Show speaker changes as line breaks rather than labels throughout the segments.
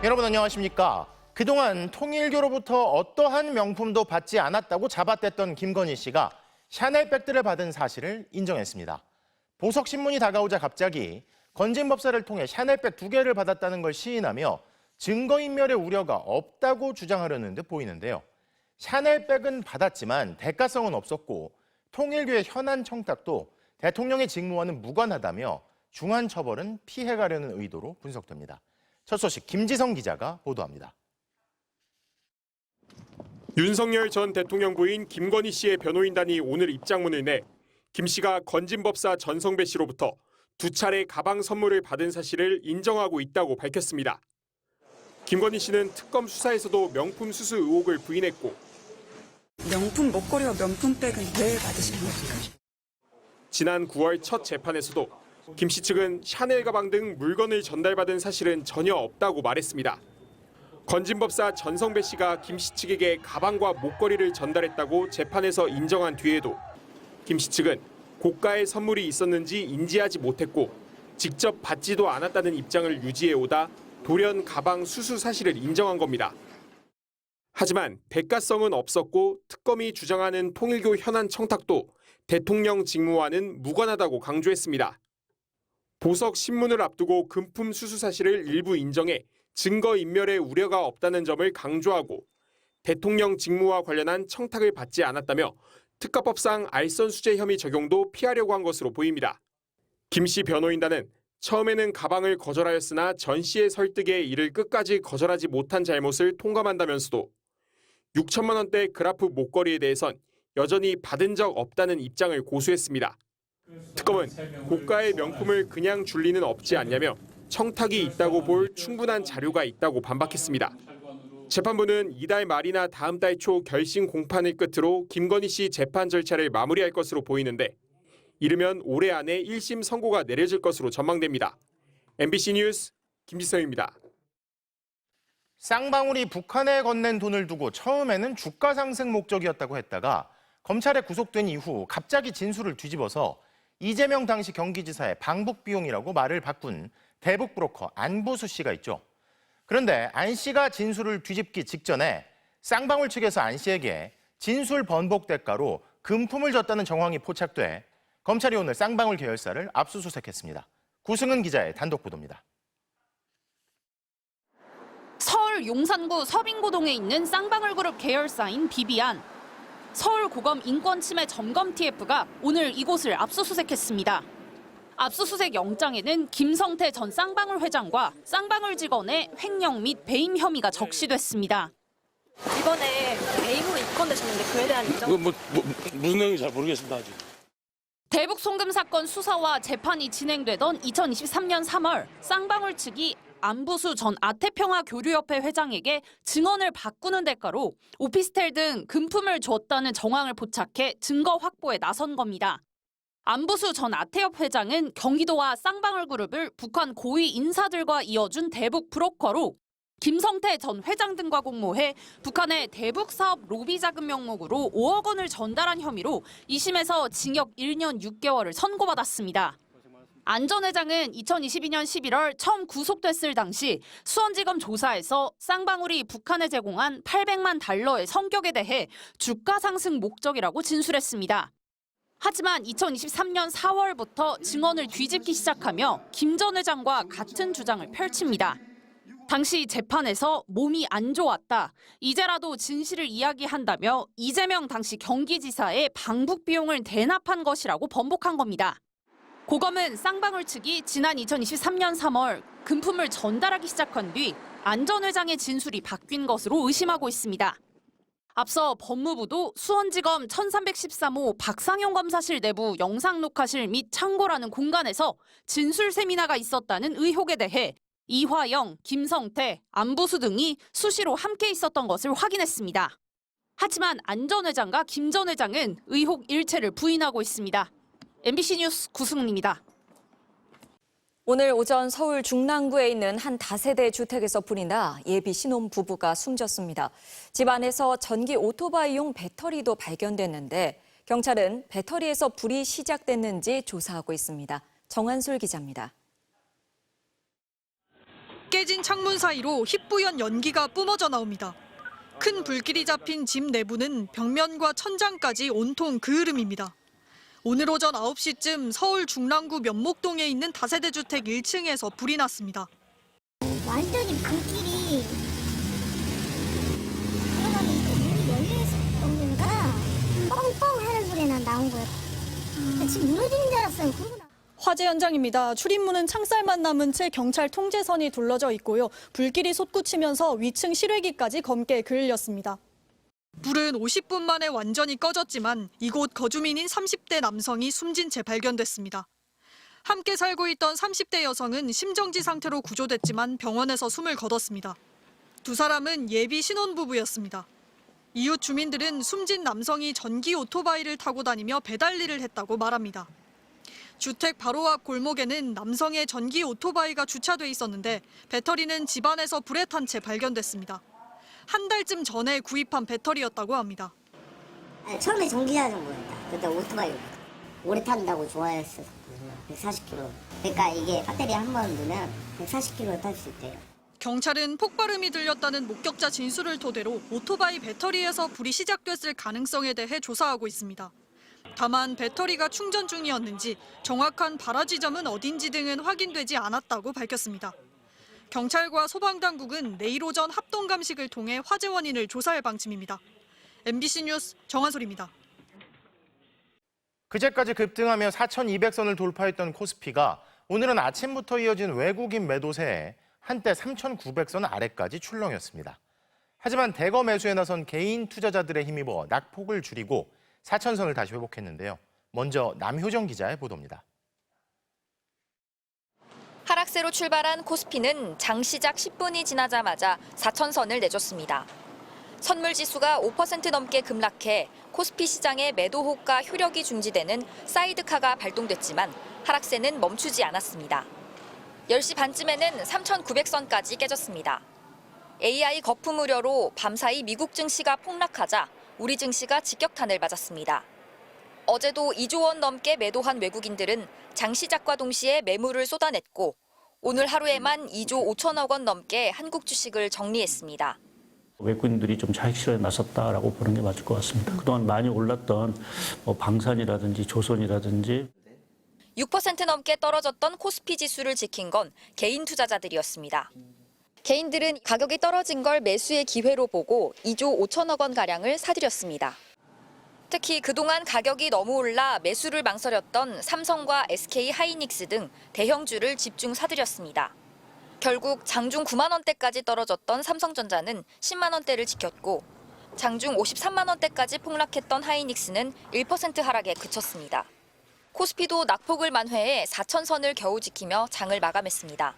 여러분 안녕하십니까? 그동안 통일교로부터 어떠한 명품도 받지 않았다고 잡아댔던 김건희 씨가 샤넬백들을 받은 사실을 인정했습니다. 보석신문이 다가오자 갑자기 건진법사를 통해 샤넬백 2개를 받았다는 걸 시인하며 증거인멸의 우려가 없다고 주장하려는 듯 보이는데요. 샤넬백은 받았지만 대가성은 없었고 통일교의 현안 청탁도 대통령의 직무와는 무관하다며 중한 처벌은 피해가려는 의도로 분석됩니다. 첫 소식 김지성 기자가 보도합니다.
윤석열 전 대통령 부인 김건희 씨의 변호인단이 오늘 입장문을 내 김 씨가 건진법사 전성배 씨로부터 2차례 가방 선물을 받은 사실을 인정하고 있다고 밝혔습니다. 김건희 씨는 특검 수사에서도 명품 수수 의혹을 부인했고
명품 목걸이와 명품백은 왜 받으신 겁니까?
지난 9월 첫 재판에서도 김 씨 측은 샤넬 가방 등 물건을 전달받은 사실은 전혀 없다고 말했습니다. 건진법사 전성배 씨가 김 씨 측에게 가방과 목걸이를 전달했다고 재판에서 인정한 뒤에도 김 씨 측은 고가의 선물이 있었는지 인지하지 못했고 직접 받지도 않았다는 입장을 유지해오다 돌연 가방 수수 사실을 인정한 겁니다. 하지만 대가성은 없었고 특검이 주장하는 통일교 현안 청탁도 대통령 직무와는 무관하다고 강조했습니다. 보석 신문을 앞두고 금품 수수 사실을 일부 인정해 증거인멸의 우려가 없다는 점을 강조하고 대통령 직무와 관련한 청탁을 받지 않았다며 특가법상 알선수재 혐의 적용도 피하려고 한 것으로 보입니다. 김 씨 변호인단은 처음에는 가방을 거절하였으나 전 씨의 설득에 이를 끝까지 거절하지 못한 잘못을 통감한다면서도 6천만 원대 그라프 목걸이에 대해선 여전히 받은 적 없다는 입장을 고수했습니다. 특검은 고가의 명품을 그냥 줄 리는 없지 않냐며 청탁이 있다고 볼 충분한 자료가 있다고 반박했습니다. 재판부는 이달 말이나 다음 달 초 결심 공판을 끝으로 김건희 씨 재판 절차를 마무리할 것으로 보이는데 이르면 올해 안에 1심 선고가 내려질 것으로 전망됩니다. MBC 뉴스 김지성입니다.
쌍방울이 북한에 건넨 돈을 두고 처음에는 주가 상승 목적이었다고 했다가 검찰에 구속된 이후 갑자기 진술을 뒤집어서 이재명 당시 경기지사의 방북 비용이라고 말을 바꾼 대북 브로커 안보수 씨가 있죠. 그런데 안 씨가 진술을 뒤집기 직전에 쌍방울 측에서 안 씨에게 진술 번복 대가로 금품을 줬다는 정황이 포착돼 검찰이 오늘 쌍방울 계열사를 압수수색했습니다. 구승은 기자의 단독 보도입니다.
서울 용산구 서빙고동에 있는 쌍방울그룹 계열사인 비비안. 서울고검 인권침해 점검 TF가 오늘 이곳을 압수수색했습니다. 압수수색 영장에는 김성태 전 쌍방울 회장과 쌍방울 직원의 횡령 및 배임 혐의가 적시됐습니다.
이번에 배임으로 입건되셨는데 그에 대한 입장?
무슨 내용인지 잘 모르겠습니다, 아직.
대북 송금 사건 수사와 재판이 진행되던 2023년 3월 쌍방울 측이 안부수 전 아태평화교류협회 회장에게 증언을 바꾸는 대가로 오피스텔 등 금품을 줬다는 정황을 포착해 증거 확보에 나선 겁니다. 안부수 전 아태협 회장은 경기도와 쌍방울그룹을 북한 고위 인사들과 이어준 대북 브로커로 김성태 전 회장 등과 공모해 북한의 대북 사업 로비 자금 명목으로 5억 원을 전달한 혐의로 2심에서 징역 1년 6개월을 선고받았습니다. 안 전 회장은 2022년 11월 처음 구속됐을 당시 수원지검 조사에서 쌍방울이 북한에 제공한 800만 달러의 성격에 대해 주가 상승 목적이라고 진술했습니다. 하지만 2023년 4월부터 증언을 뒤집기 시작하며 김 전 회장과 같은 주장을 펼칩니다. 당시 재판에서 몸이 안 좋았다. 이제라도 진실을 이야기한다며 이재명 당시 경기지사의 방북 비용을 대납한 것이라고 번복한 겁니다. 고검은 쌍방울 측이 지난 2023년 3월 금품을 전달하기 시작한 뒤 안 전 회장의 진술이 바뀐 것으로 의심하고 있습니다. 앞서 법무부도 수원지검 1313호 박상용 검사실 내부 영상 녹화실 및 창고라는 공간에서 진술 세미나가 있었다는 의혹에 대해 이화영, 김성태, 안부수 등이 수시로 함께 있었던 것을 확인했습니다. 하지만 안 전 회장과 김 전 회장은 의혹 일체를 부인하고 있습니다. MBC 뉴스 구승은입니다.
오늘 오전 서울 중랑구에 있는 한 다세대 주택에서 불이 나 예비 신혼 부부가 숨졌습니다. 집 안에서 전기 오토바이용 배터리도 발견됐는데 경찰은 배터리에서 불이 시작됐는지 조사하고 있습니다. 정한솔 기자입니다.
깨진 창문 사이로 희뿌연 연기가 뿜어져 나옵니다. 큰 불길이 잡힌 집 내부는 벽면과 천장까지 온통 그을음입니다. 오늘 오전 9시쯤 서울 중랑구 면목동에 있는 다세대 주택 1층에서 불이 났습니다.
완전히 불길이 문이 열려있었던가 뻥뻥 하는 소리가 나온 거예요. 집 무너지는 줄 알았어요.
화재 현장입니다. 출입문은 창살만 남은 채 경찰 통제선이 둘러져 있고요. 불길이 솟구치면서 위층 실외기까지 검게 그을렸습니다.
불은 50분 만에 완전히 꺼졌지만 이곳 거주민인 30대 남성이 숨진 채 발견됐습니다. 함께 살고 있던 30대 여성은 심정지 상태로 구조됐지만 병원에서 숨을 거뒀습니다. 두 사람은 예비 신혼부부였습니다. 이웃 주민들은 숨진 남성이 전기 오토바이를 타고 다니며 배달 일을 했다고 말합니다. 주택 바로 앞 골목에는 남성의 전기 오토바이가 주차돼 있었는데 배터리는 집안에서 불에 탄 채 발견됐습니다. 한 달쯤 전에 구입한 배터리였다고 합니다.
처음에 전기자전거였다. 그때 오토바이 오래 탄다고 좋아했어서 140km. 그러니까 이게 배터리 한 번 넣으면 140km 탈 수 있대요.
경찰은 폭발음이 들렸다는 목격자 진술을 토대로 오토바이 배터리에서 불이 시작됐을 가능성에 대해 조사하고 있습니다. 다만 배터리가 충전 중이었는지 정확한 발화 지점은 어딘지 등은 확인되지 않았다고 밝혔습니다. 경찰과 소방당국은 내일 오전 합동 감식을 통해 화재 원인을 조사할 방침입니다. MBC 뉴스 정한솔입니다.
그제까지 급등하며 4,200선을 돌파했던 코스피가 오늘은 아침부터 이어진 외국인 매도세에 한때 3,900선 아래까지 출렁였습니다. 하지만 대거 매수에 나선 개인 투자자들에 힘입어 낙폭을 줄이고 4,000선을 다시 회복했는데요. 먼저 남효정 기자의 보도입니다.
하락세로 출발한 코스피는 장 시작 10분이 지나자마자 4,000선을 내줬습니다. 선물지수가 5% 넘게 급락해 코스피 시장의 매도 호가 효력이 중지되는 사이드카가 발동됐지만 하락세는 멈추지 않았습니다. 10시 반쯤에는 3,900선까지 깨졌습니다. AI 거품 우려로 밤사이 미국 증시가 폭락하자 우리 증시가 직격탄을 맞았습니다. 어제도 2조 원 넘게 매도한 외국인들은 장 시작과 동시에 매물을 쏟아냈고 오늘 하루에만 2조 5천억 원 넘게 한국 주식을 정리했습니다.
외국인들이 좀 자익 실현에 나섰다라고 보는 게 맞을 것 같습니다. 그동안 많이 올랐던 방산이라든지 조선이라든지
6% 넘게 떨어졌던 코스피 지수를 지킨 건 개인 투자자들이었습니다. 개인들은 가격이 떨어진 걸 매수의 기회로 보고 2조 5천억 원가량을 사들였습니다. 특히 그동안 가격이 너무 올라 매수를 망설였던 삼성과 SK 하이닉스 등 대형주를 집중 사들였습니다. 결국 장중 9만 원대까지 떨어졌던 삼성전자는 10만 원대를 지켰고 장중 53만 원대까지 폭락했던 하이닉스는 1% 하락에 그쳤습니다. 코스피도 낙폭을 만회해 4,000선을 겨우 지키며 장을 마감했습니다.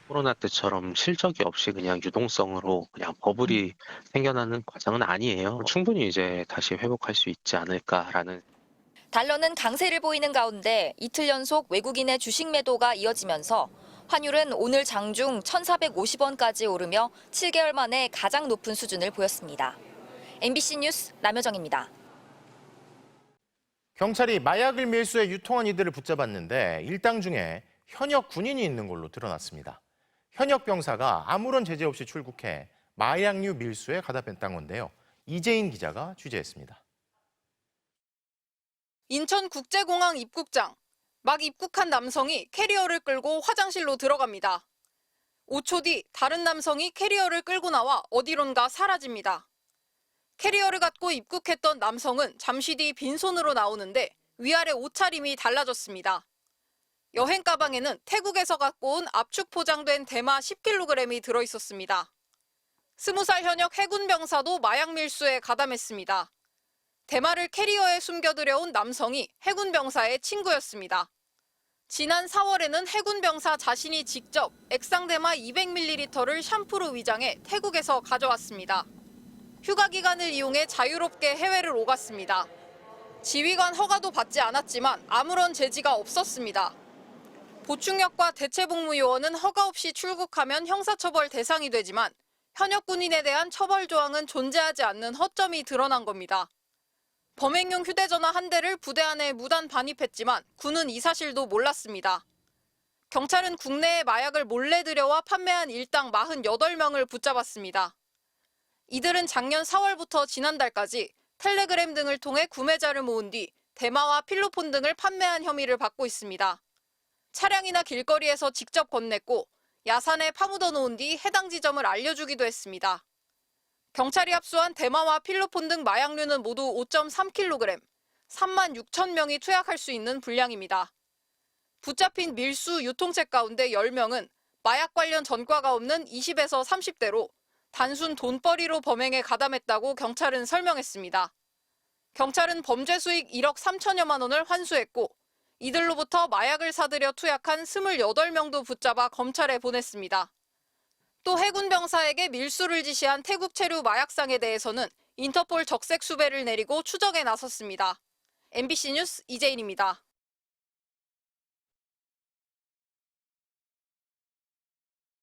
코로나 때처럼 실적이 없이 그냥 유동성으로 그냥 버블이 생겨나는 과정은 아니에요. 충분히 이제 다시 회복할 수 있지 않을까라는.
달러는 강세를 보이는 가운데 이틀 연속 외국인의 주식 매도가 이어지면서 환율은 오늘 장중 1,450원까지 오르며 7개월 만에 가장 높은 수준을 보였습니다. MBC 뉴스 남효정입니다.
경찰이 마약을 밀수해 유통한 이들을 붙잡았는데 일당 중에 현역 군인이 있는 걸로 드러났습니다. 현역 병사가 아무런 제재 없이 출국해 마약류 밀수에 가담했던 건데요. 이재인 기자가 취재했습니다.
인천국제공항 입국장. 막 입국한 남성이 캐리어를 끌고 화장실로 들어갑니다. 5초 뒤 다른 남성이 캐리어를 끌고 나와 어디론가 사라집니다. 캐리어를 갖고 입국했던 남성은 잠시 뒤 빈손으로 나오는데 위아래 옷차림이 달라졌습니다. 여행 가방에는 태국에서 갖고 온 압축 포장된 대마 10kg이 들어있었습니다. 20살 현역 해군 병사도 마약 밀수에 가담했습니다. 대마를 캐리어에 숨겨들여온 남성이 해군 병사의 친구였습니다. 지난 4월에는 해군 병사 자신이 직접 액상 대마 200ml를 샴푸로 위장해 태국에서 가져왔습니다. 휴가 기간을 이용해 자유롭게 해외를 오갔습니다. 지휘관 허가도 받지 않았지만 아무런 제지가 없었습니다. 보충역과 대체복무요원은 허가 없이 출국하면 형사처벌 대상이 되지만 현역 군인에 대한 처벌 조항은 존재하지 않는 허점이 드러난 겁니다. 범행용 휴대전화 한 대를 부대 안에 무단 반입했지만 군은 이 사실도 몰랐습니다. 경찰은 국내에 마약을 몰래 들여와 판매한 일당 48명을 붙잡았습니다. 이들은 작년 4월부터 지난달까지 텔레그램 등을 통해 구매자를 모은 뒤 대마와 필로폰 등을 판매한 혐의를 받고 있습니다. 차량이나 길거리에서 직접 건넸고 야산에 파묻어 놓은 뒤 해당 지점을 알려주기도 했습니다. 경찰이 압수한 대마와 필로폰 등 마약류는 모두 5.3kg, 3만 6천 명이 투약할 수 있는 분량입니다. 붙잡힌 밀수 유통책 가운데 10명은 마약 관련 전과가 없는 20에서 30대로 단순 돈벌이로 범행에 가담했다고 경찰은 설명했습니다. 경찰은 범죄 수익 1억 3천여만 원을 환수했고 이들로부터 마약을 사들여 투약한 28명도 붙잡아 검찰에 보냈습니다. 또 해군 병사에게 밀수를 지시한 태국 체류 마약상에 대해서는 인터폴 적색 수배를 내리고 추적에 나섰습니다. MBC 뉴스 이재인입니다.